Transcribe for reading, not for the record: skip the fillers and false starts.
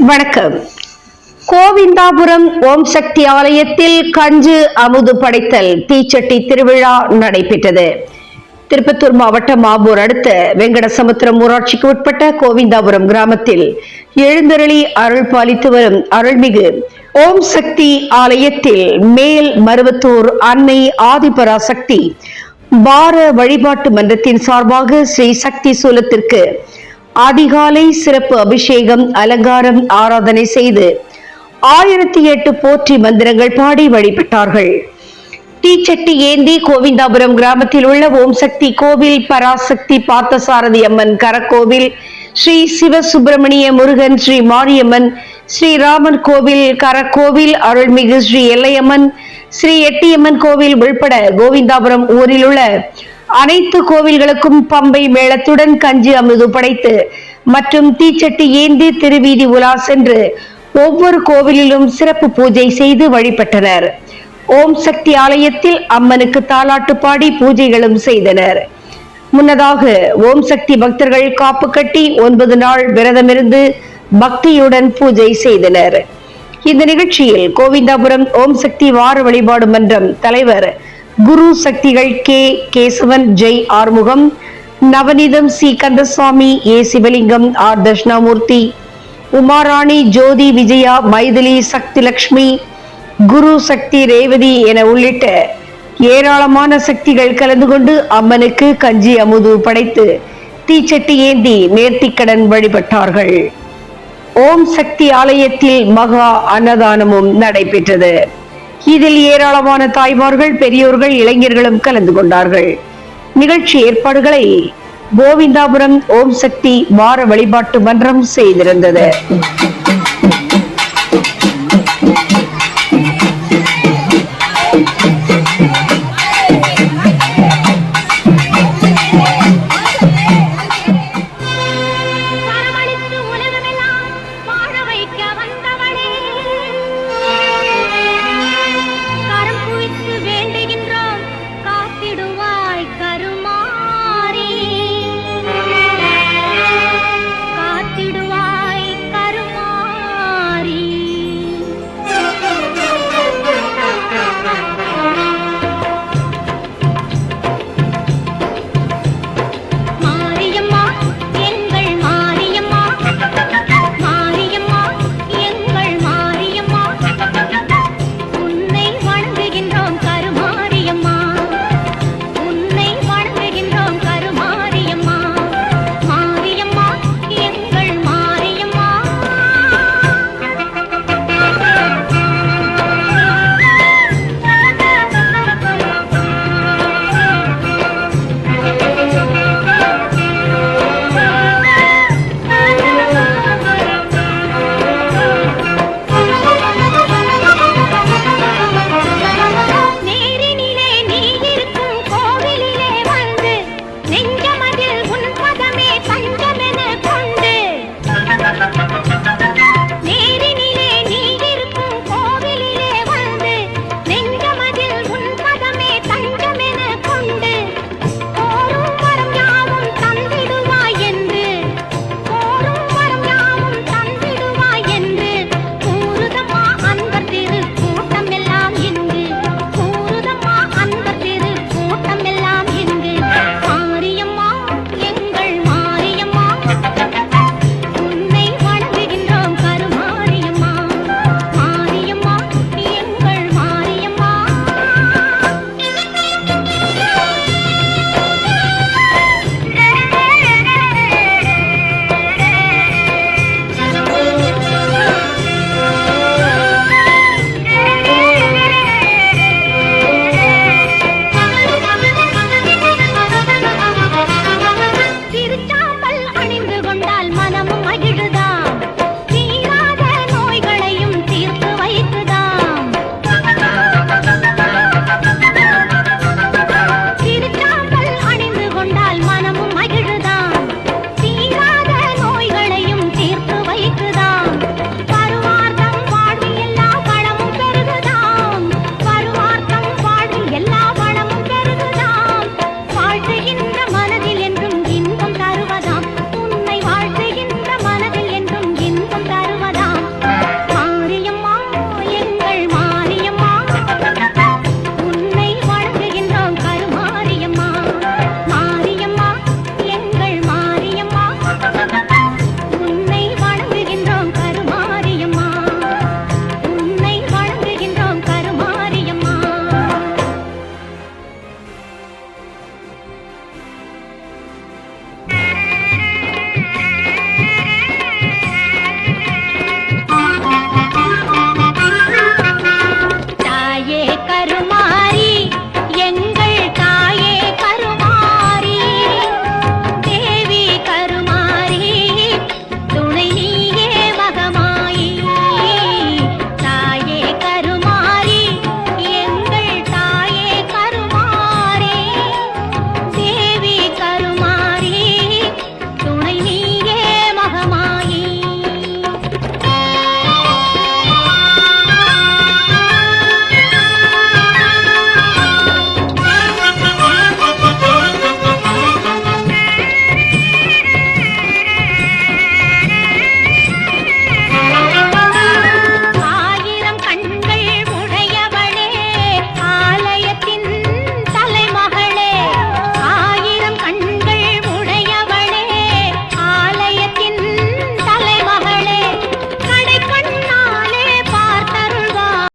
வணக்கம். கோவிந்தாபுரம் ஓம் சக்தி ஆலயத்தில் கஞ்சு அமுது படைத்தல் தீச்சட்டி திருவிழா நடைபெற்றது. திருப்பத்தூர் மாவட்டம் ஆம்பூர் அடுத்த வெங்கடசமுத்திரம் ஊராட்சிக்கு உட்பட்ட கோவிந்தாபுரம் கிராமத்தில் எழுந்தருளி அருள் பாலித்து வரும் அருள்மிகு ஓம் சக்தி ஆலயத்தில் மேல் மருவத்தூர் அன்னை ஆதிபராசக்தி வார வழிபாட்டு மன்றத்தின் சார்பாக ஸ்ரீ சக்தி சூலத்திற்கு அதிகாலை சிறப்பு அபிஷேகம், அலங்காரம், ஆராதனை செய்து 1008 போற்றி மந்திரங்கள் பாடி வழிபட்டார்கள். தீச்சட்டி ஏந்தி கோவிந்தாபுரம் கிராமத்தில் உள்ள ஓம் சக்தி கோவில், பராசக்தி பார்த்தசாரதி அம்மன் கரக்கோவில், ஸ்ரீ சிவசுப்பிரமணிய முருகன், ஸ்ரீ மாரியம்மன், ஸ்ரீராமன் கோவில் கரக்கோவில், அருள்மிகு ஸ்ரீ எல்லையம்மன், ஸ்ரீ எட்டியம்மன் கோவில் உள்பட கோவிந்தாபுரம் ஊரில் உள்ள அனைத்து கோவில்களுக்கும் பம்பை மேளத்துடன் கஞ்சி அமுது படைத்து மற்றும் தீச்சட்டி ஏந்தி திருவீதி உலா சென்று ஒவ்வொரு கோவிலிலும் சிறப்பு பூஜை செய்து வழிபட்டனர். ஓம் சக்தி ஆலயத்தில் அம்மனுக்கு தாலாட்டு பாடி பூஜைகளும் செய்தனர். முன்னதாக ஓம் சக்தி பக்தர்கள் காப்பு கட்டி 9 நாள் விரதமிருந்து பக்தியுடன் பூஜை செய்தனர். இந்த நிகழ்ச்சியில் கோவிந்தாபுரம் ஓம் சக்தி வார வழிபாடு மன்றம் தலைவர் குரு சக்திகள் கே கேசவன், ஜெய் ஆறுமுகம், நவநீதம் சி கந்தசுவாமி, ஏ சிவலிங்கம், ஆர் தட்சிணாமூர்த்தி, உமாராணி, ஜோதி, விஜயா, மைதிலி, சக்தி லட்சுமி, குரு சக்தி, ரேவதி என உள்ளிட்ட ஏராளமான சக்திகள் கலந்து கொண்டு அம்மனுக்கு கஞ்சி அமுது படைத்து தீச்சட்டி ஏந்தி நேர்த்திக்கடன் வழிபட்டார்கள். ஓம் சக்தி ஆலயத்தில் மகா அன்னதானமும் நடைபெற்றது. இதில் ஏராளமான தாய்மார்கள், பெரியோர்கள், இளைஞர்களும் கலந்து கொண்டார்கள். நிகழ்ச்சி ஏற்பாடுகளை கோவிந்தாபுரம் ஓம் சக்தி வார வழிபாட்டு மன்றம் செய்திருந்தது.